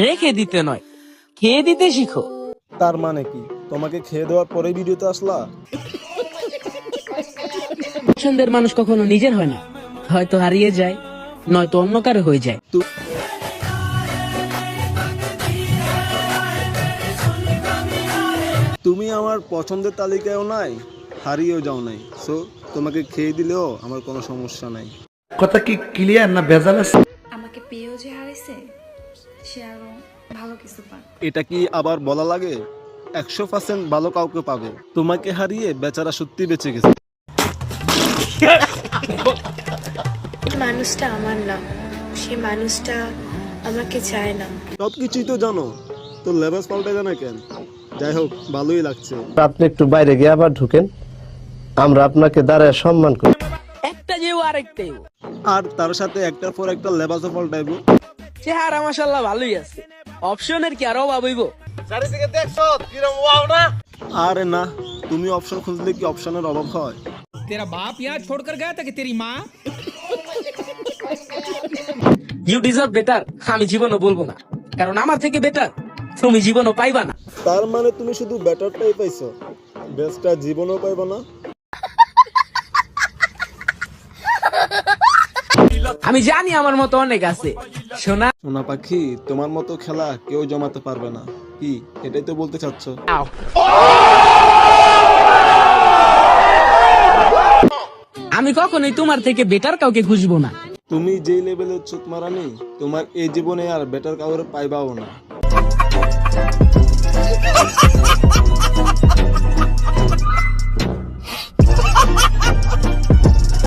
রেখে দিতে নয়, খেয়ে দিতে শিখো। তার মানে কি তোমাকে খেয়ে দেওয়ার পরে ভিডিওতে আসলা? পছন্দের মানুষ কখনো নিজের হয় না, হয়তো হারিয়ে যায়, নয়তো অন্য কারো হয়ে যায়। তুমি আমার পছন্দের তালিকায়ও নাই, হারিয়েও যাও নাই, সো তোমাকে খেয়ে দিলেও আমার কোনো সমস্যা নাই। কথা কি ক্লিয়ার না ভেজাল আছে? আমাকে পেয়েও যে হারাইছে, সে আরো ভালো কিছু পান। এটা কি আবার বলা লাগে? 100% ভালো কাউকে পাবে, তোমাকে হারিয়ে বেচারা সত্যি বেঁচে গেছে। মানুষটা আমার না, সে মানুষটা আমাকে চায় না। সবকিছুই তো জানো, তো লেবাস পাল্টে জানা কেন? যাই হোক, ভালোই লাগছে। আপনি একটু বাইরে গিয়ে আবার ঢুকেন, আমরা আপনাকে দাঁড়ায় সম্মান করি। একটা যেও আরেকটাই, আর তার সাথে একটার পর একটা লেবাসও পাল্টাইবো। চেহারা মাশাআল্লাহ ভালোই আছে, অপশনের কি আরো অভাব? আরে না, তুমি অপশন খুঁজলে কি অপশনের অভাব হয়? तेरा बाप यहाँ छोड़कर गया था कि तेरी माँ? ইউ ডিজার্ভ বেটার, আমি জীবনও বলবো না, কারণ আমার থেকে বেটার তুমি জীবনও পাইবা না। তার মানে তুমি শুধু ব্যাটারটাই পাইছো, বেস্টটা জীবনও পাইবা না? আমি জানি আমার মতো অনেক আছে সোনা। সোনা পাখি, তোমার মতো খেলা কেউ জমাতে পারবে না, কি এটাই তো বলতে চাচ্ছ? আমি কখনোই তোমার থেকে বেটার কাউকে খুঁজবো না। তুমি যেই লেভেলের চোখ মারানি, তোমার এই জীবনে আর বেটার কাউরে পাইবাও না।